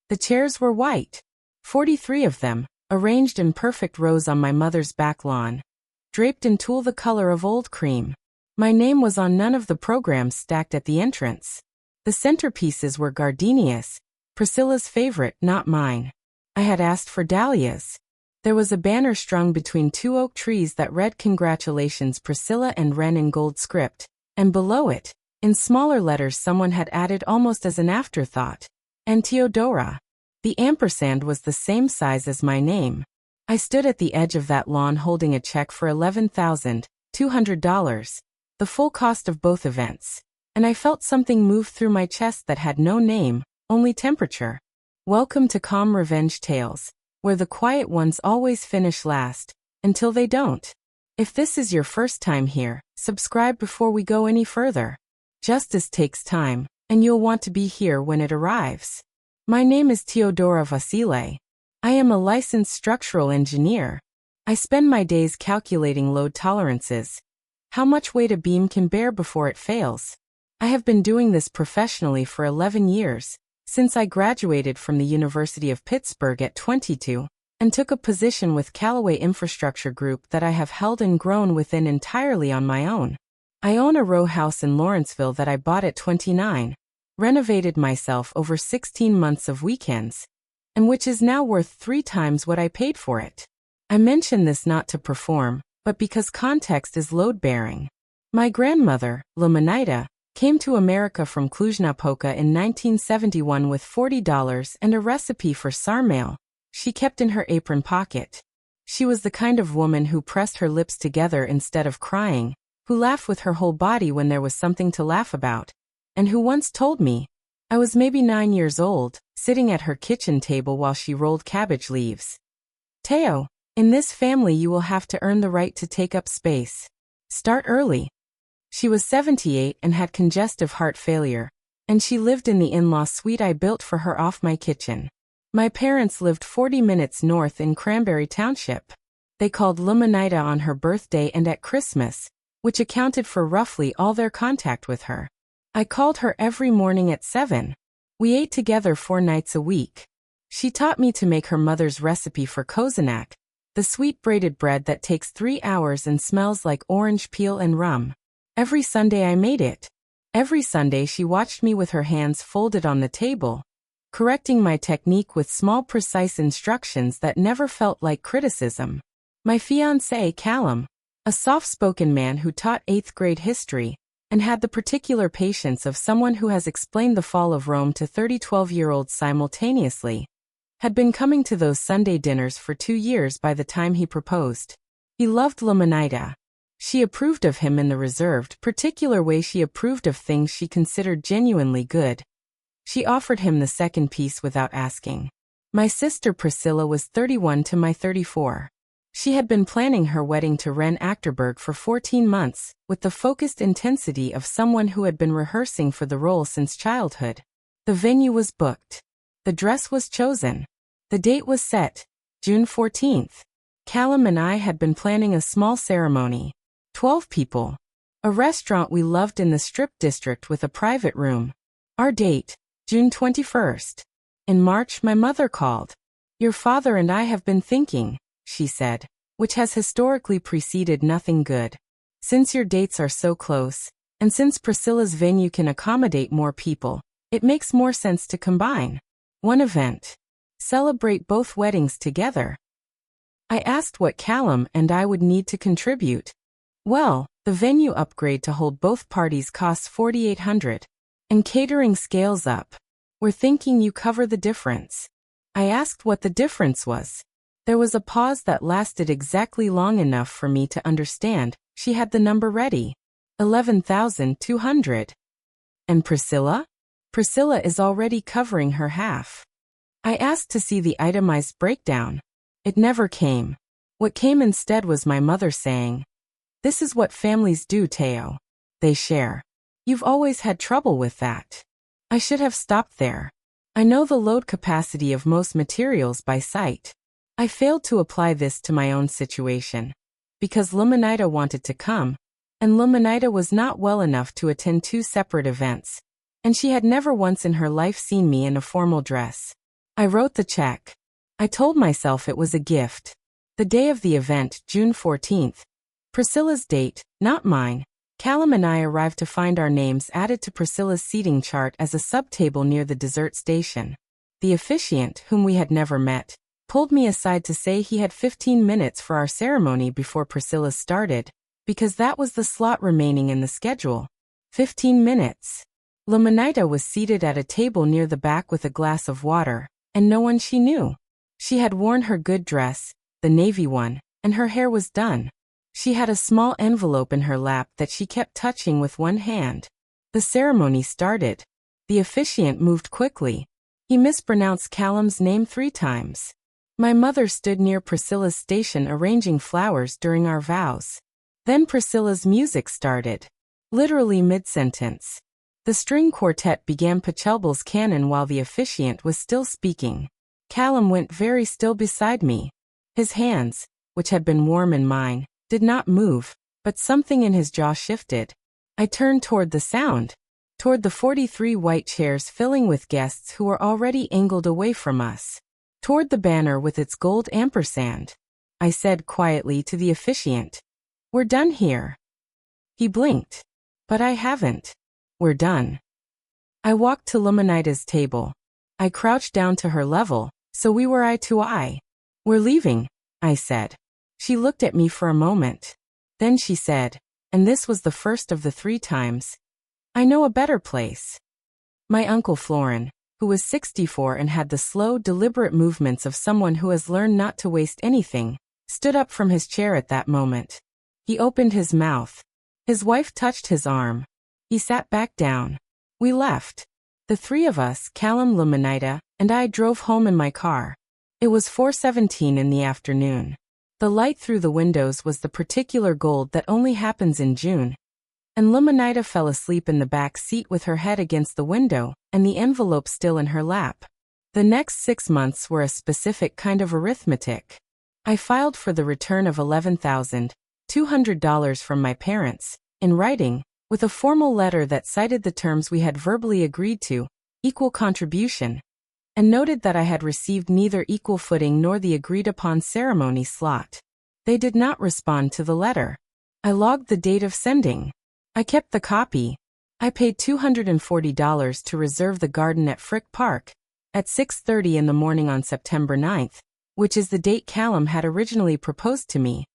The chairs were white. 43 of them, arranged in perfect rows on my mother's back lawn, draped in tulle the color of old cream. My name was on none of the programs stacked at the entrance. The centerpieces were gardenias, Priscilla's favorite, not mine. I had asked for dahlias. There was a banner strung between two oak trees that read "Congratulations Priscilla" and Wren in gold script, and below it, in smaller letters someone had added almost as an afterthought, "And Teodora." The ampersand was the same size as my name. I stood at the edge of that lawn holding a check for $11,200, the full cost of both events, and I felt something move through my chest that had no name, only temperature. Welcome to Calm Revenge Tales, where the quiet ones always finish last, until they don't. If this is your first time here, subscribe before we go any further. Justice takes time, and you'll want to be here when it arrives. My name is Teodora Vasile. I am a licensed structural engineer. I spend my days calculating load tolerances, how much weight a beam can bear before it fails. I have been doing this professionally for 11 years, since I graduated from the University of Pittsburgh at 22, and took a position with Callaway Infrastructure Group that I have held and grown within entirely on my own. I own a row house in Lawrenceville that I bought at 29. Renovated myself over 16 months of weekends, and which is now worth 3 times what I paid for it. I mention this not to perform, but because context is load-bearing. My grandmother, Lumenita, came to America from Cluj-Napoca in 1971 with $40 and a recipe for sarmale she kept in her apron pocket. She was the kind of woman who pressed her lips together instead of crying, who laughed with her whole body when there was something to laugh about, and who once told me, I was maybe 9 years old, sitting at her kitchen table while she rolled cabbage leaves. "Teo, in this family you will have to earn the right to take up space. Start early." She was 78 and had congestive heart failure, and she lived in the in-law suite I built for her off my kitchen. My parents lived 40 minutes north in Cranberry Township. They called Lumenita on her birthday and at Christmas, which accounted for roughly all their contact with her. I called her every morning at 7. We ate together 4 nights a week. She taught me to make her mother's recipe for kozenak, the sweet braided bread that takes 3 hours and smells like orange peel and rum. Every Sunday I made it. Every Sunday she watched me with her hands folded on the table, correcting my technique with small precise instructions that never felt like criticism. My fiancé, Callum, a soft-spoken man who taught 8th grade history, and had the particular patience of someone who has explained the fall of Rome to 30 12-year-olds simultaneously, had been coming to those Sunday dinners for 2 years by the time he proposed. He loved Lumenita. She approved of him in the reserved, particular way she approved of things she considered genuinely good. She offered him the second piece without asking. My sister Priscilla was 31 to my 34. She had been planning her wedding to Ren Achterberg for 14 months, with the focused intensity of someone who had been rehearsing for the role since childhood. The venue was booked. The dress was chosen. The date was set, June 14th. Callum and I had been planning a small ceremony. 12 people. A restaurant we loved in the Strip District with a private room. Our date, June 21st. In March my mother called. "Your father and I have been thinking," she said, "which has historically preceded nothing good. Since your dates are so close, and since Priscilla's venue can accommodate more people, it makes more sense to combine one event. Celebrate both weddings together." I asked what Callum and I would need to contribute. "Well, the venue upgrade to hold both parties costs $4,800, and catering scales up. We're thinking you cover the difference." I asked what the difference was. There was a pause that lasted exactly long enough for me to understand. She had the number ready. $11,200. "And Priscilla?" "Priscilla is already covering her half." I asked to see the itemized breakdown. It never came. What came instead was my mother saying, "This is what families do, Teo. They share. You've always had trouble with that." I should have stopped there. I know the load capacity of most materials by sight. I failed to apply this to my own situation. Because Lumenita wanted to come, and Lumenita was not well enough to attend 2 separate events, and she had never once in her life seen me in a formal dress. I wrote the check. I told myself it was a gift. The day of the event, June 14th. Priscilla's date, not mine. Callum and I arrived to find our names added to Priscilla's seating chart as a subtable near the dessert station. The officiant, whom we had never met, pulled me aside to say he had 15 minutes for our ceremony before Priscilla started, because that was the slot remaining in the schedule. 15 minutes. Luminita was seated at a table near the back with a glass of water, and no one she knew. She had worn her good dress, the navy one, and her hair was done. She had a small envelope in her lap that she kept touching with one hand. The ceremony started. The officiant moved quickly. He mispronounced Callum's name 3 times. My mother stood near Priscilla's station arranging flowers during our vows. Then Priscilla's music started. Literally mid-sentence. The string quartet began Pachelbel's canon while the officiant was still speaking. Callum went very still beside me. His hands, which had been warm in mine, did not move, but something in his jaw shifted. I turned toward the sound, toward the 43 white chairs filling with guests who were already angled away from us, toward the banner with its gold ampersand. I said quietly to the officiant, "We're done here." He blinked. "But I haven't." "We're done." I walked to Luminita's table. I crouched down to her level, so we were eye to eye. "We're leaving," I said. She looked at me for a moment. Then she said, and this was the first of the 3 times, "I know a better place." My uncle Florin, who was 64 and had the slow, deliberate movements of someone who has learned not to waste anything, stood up from his chair at that moment. He opened his mouth. His wife touched his arm. He sat back down. We left. The 3 of us, Callum, Luminita, and I drove home in my car. It was 4:17 in the afternoon. The light through the windows was the particular gold that only happens in June. And Luminita fell asleep in the back seat with her head against the window and the envelope still in her lap. The next 6 months were a specific kind of arithmetic. I filed for the return of $11,200 from my parents, in writing, with a formal letter that cited the terms we had verbally agreed to, equal contribution, and noted that I had received neither equal footing nor the agreed-upon ceremony slot. They did not respond to the letter. I logged the date of sending. I kept the copy. I paid $240 to reserve the garden at Frick Park, at 6:30 in the morning on September 9th, which is the date Callum had originally proposed to me.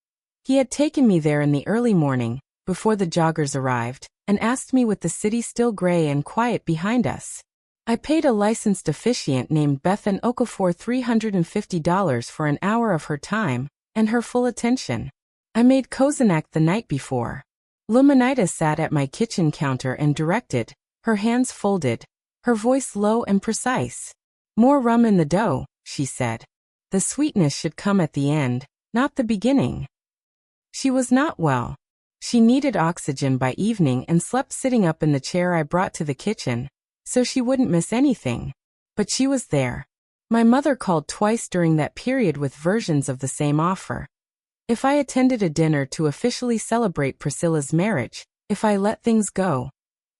He had taken me there in the early morning, before the joggers arrived, and asked me with the city still gray and quiet behind us. I paid a licensed officiant named Bethan Okafor $350 for an hour of her time, and her full attention. I made Kozenak the night before. Luminita sat at my kitchen counter and directed, her hands folded, her voice low and precise. "More rum in the dough," she said. "The sweetness should come at the end, not the beginning." She was not well. She needed oxygen by evening and slept sitting up in the chair I brought to the kitchen, so she wouldn't miss anything. But she was there. My mother called twice during that period with versions of the same offer. If I attended a dinner to officially celebrate Priscilla's marriage, if I let things go,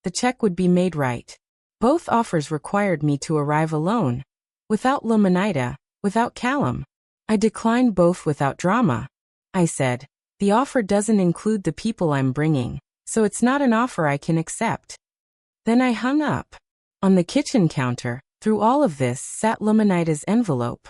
the check would be made right. Both offers required me to arrive alone, without Luminita, without Callum. I declined both without drama. I said, "The offer doesn't include the people I'm bringing, so it's not an offer I can accept." Then I hung up. On the kitchen counter, through all of this, sat Luminita's envelope.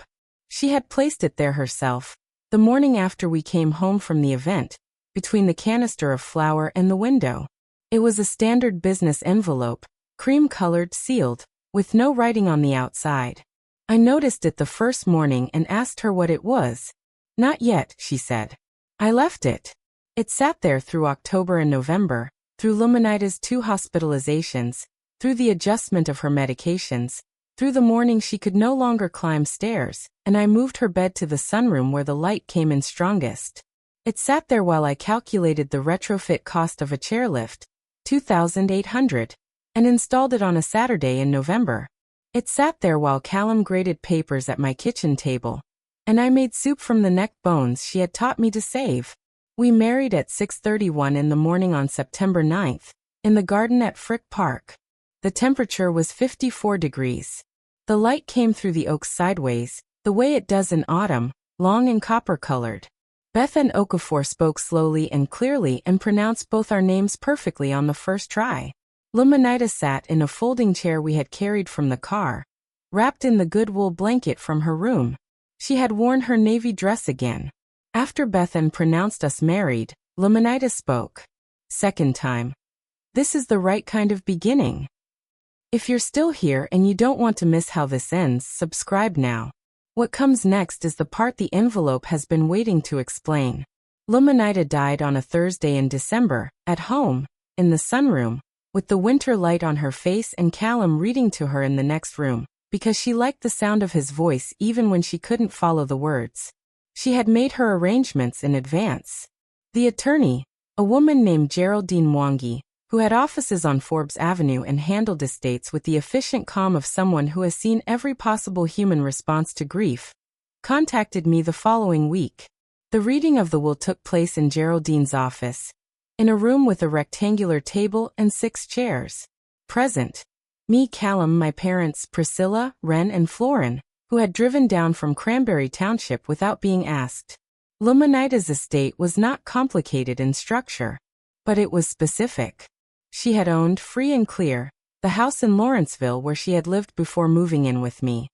She had placed it there herself, the morning after we came home from the event, between the canister of flour and the window. It was a standard business envelope, cream-colored, sealed, with no writing on the outside. I noticed it the first morning and asked her what it was. "Not yet," she said. I left it. It sat there through October and November, through Luminita's 2 hospitalizations, through the adjustment of her medications, through the morning she could no longer climb stairs, and I moved her bed to the sunroom where the light came in strongest. It sat there while I calculated the retrofit cost of a chairlift, $2,800, and installed it on a Saturday in November. It sat there while Callum grated papers at my kitchen table, and I made soup from the neck bones she had taught me to save. We married at 6:31 in the morning on September 9th, in the garden at Frick Park. The temperature was 54 degrees. The light came through the oaks sideways, the way it does in autumn, long and copper-colored. Beth and Okafor spoke slowly and clearly and pronounced both our names perfectly on the first try. Luminita sat in a folding chair we had carried from the car, wrapped in the good wool blanket from her room. She had worn her navy dress again. After Bethan pronounced us married, Luminita spoke. Second time. This is the right kind of beginning. If you're still here and you don't want to miss how this ends, subscribe now. What comes next is the part the envelope has been waiting to explain. Luminita died on a Thursday in December, at home, in the sunroom, with the winter light on her face and Callum reading to her in the next room, because she liked the sound of his voice even when she couldn't follow the words. She had made her arrangements in advance. The attorney, a woman named Geraldine Mwangi, who had offices on Forbes Avenue and handled estates with the efficient calm of someone who has seen every possible human response to grief, contacted me the following week. The reading of the will took place in Geraldine's office, in a room with a rectangular table and 6 chairs. Present, me, Callum, my parents, Priscilla, Ren and Florin, who had driven down from Cranberry Township without being asked. Luminita's estate was not complicated in structure, but it was specific. She had owned, free and clear, the house in Lawrenceville where she had lived before moving in with me.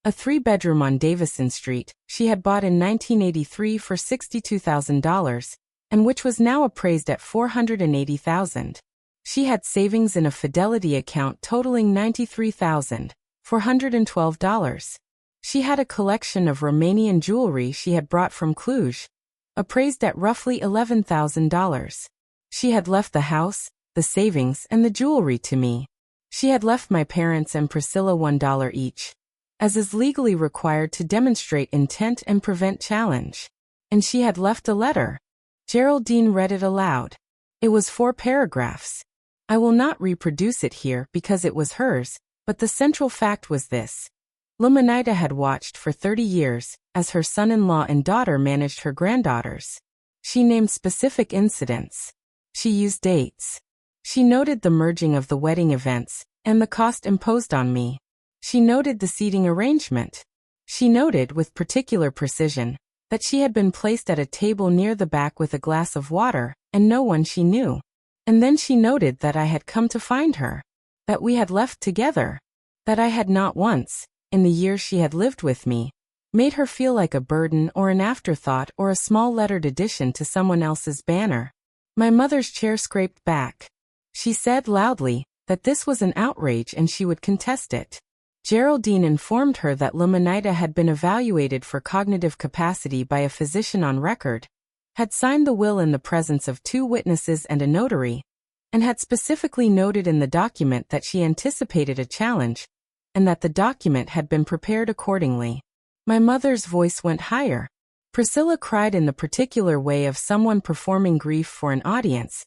A 3-bedroom on Davison Street, she had bought in 1983 for $62,000, and which was now appraised at $480,000. She had savings in a Fidelity account totaling $93,412. She had a collection of Romanian jewelry she had brought from Cluj, appraised at roughly $11,000. She had left the house, the savings, and the jewelry to me. She had left my parents and Priscilla $1 each, as is legally required to demonstrate intent and prevent challenge. And she had left a letter. Geraldine read it aloud. It was 4 paragraphs. I will not reproduce it here because it was hers, but the central fact was this. Luminita had watched for 30 years, as her son-in-law and daughter managed her granddaughters. She named specific incidents. She used dates. She noted the merging of the wedding events, and the cost imposed on me. She noted the seating arrangement. She noted, with particular precision, that she had been placed at a table near the back with a glass of water, and no one she knew. And then she noted that I had come to find her. That we had left together. That I had not once, in the years she had lived with me, made her feel like a burden or an afterthought or a small lettered addition to someone else's banner. My mother's chair scraped back. She said loudly that this was an outrage and she would contest it. Geraldine informed her that Luminita had been evaluated for cognitive capacity by a physician on record, had signed the will in the presence of 2 witnesses and a notary, and had specifically noted in the document that she anticipated a challenge, and that the document had been prepared accordingly. My mother's voice went higher. Priscilla cried in the particular way of someone performing grief for an audience,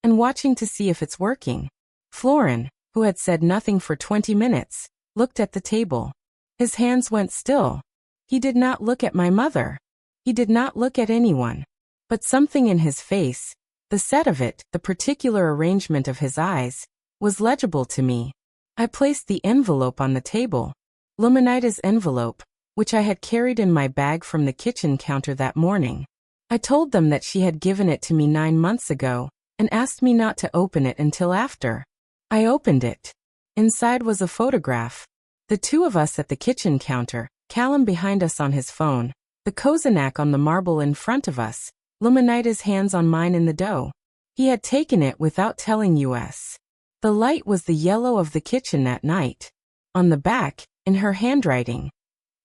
and watching to see if it's working. Florin, who had said nothing for 20 minutes, looked at the table. His hands went still. He did not look at my mother. He did not look at anyone. But something in his face, the set of it, the particular arrangement of his eyes, was legible to me. I placed the envelope on the table. Luminita's envelope, which I had carried in my bag from the kitchen counter that morning. I told them that she had given it to me 9 months ago, and asked me not to open it until after. I opened it. Inside was a photograph. The 2 of us at the kitchen counter, Callum behind us on his phone, the Kozenak on the marble in front of us, Luminita's hands on mine in the dough. He had taken it without telling us. The light was the yellow of the kitchen that night. On the back, in her handwriting.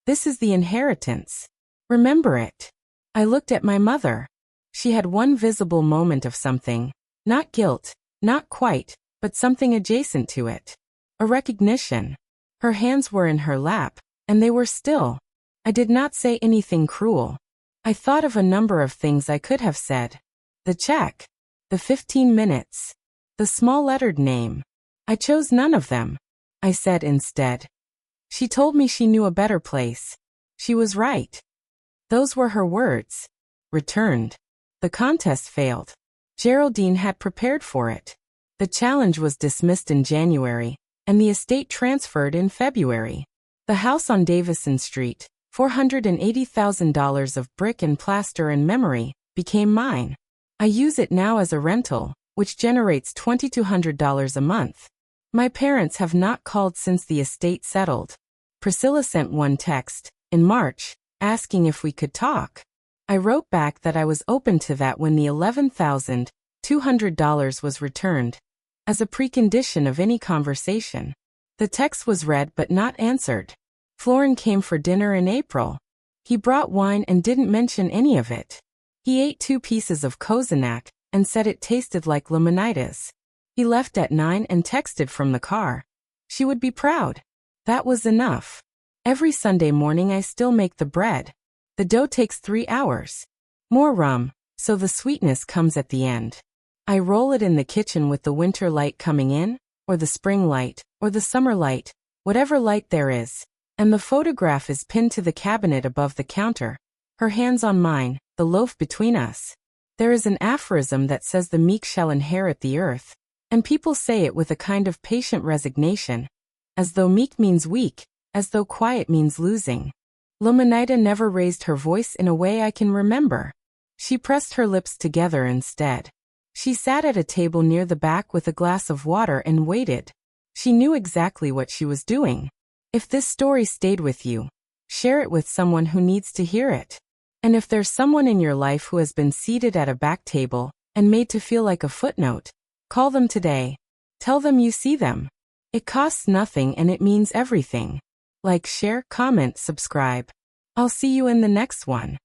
This is the inheritance. Remember it. I looked at my mother. She had one visible moment of something. Not guilt, not quite, but something adjacent to it. A recognition. Her hands were in her lap, and they were still. I did not say anything cruel. I thought of a number of things I could have said. The check. The 15 minutes. The small lettered name. I chose none of them. I said instead. She told me she knew a better place. She was right. Those were her words. Returned. The contest failed. Geraldine had prepared for it. The challenge was dismissed in January, and the estate transferred in February. The house on Davison Street, $480,000 of brick and plaster and memory, became mine. I use it now as a rental, which generates $2,200 a month. My parents have not called since the estate settled. Priscilla sent one text, in March, asking if we could talk. I wrote back that I was open to that when the $11,200 was returned, as a precondition of any conversation. The text was read but not answered. Florin came for dinner in April. He brought wine and didn't mention any of it. He ate 2 pieces of Kozanac and said it tasted like lemonitis. He left at 9 and texted from the car. She would be proud. That was enough. Every Sunday morning I still make the bread. The dough takes 3 hours. More rum, so the sweetness comes at the end. I roll it in the kitchen with the winter light coming in, or the spring light, or the summer light, whatever light there is, and the photograph is pinned to the cabinet above the counter. Her hands on mine, the loaf between us. There is an aphorism that says the meek shall inherit the earth, and people say it with a kind of patient resignation, as though meek means weak, as though quiet means losing. Lemonita never raised her voice in a way I can remember. She pressed her lips together instead. She sat at a table near the back with a glass of water and waited. She knew exactly what she was doing. If this story stayed with you, share it with someone who needs to hear it. And if there's someone in your life who has been seated at a back table and made to feel like a footnote, call them today. Tell them you see them. It costs nothing and it means everything. Like, share, comment, subscribe. I'll see you in the next one.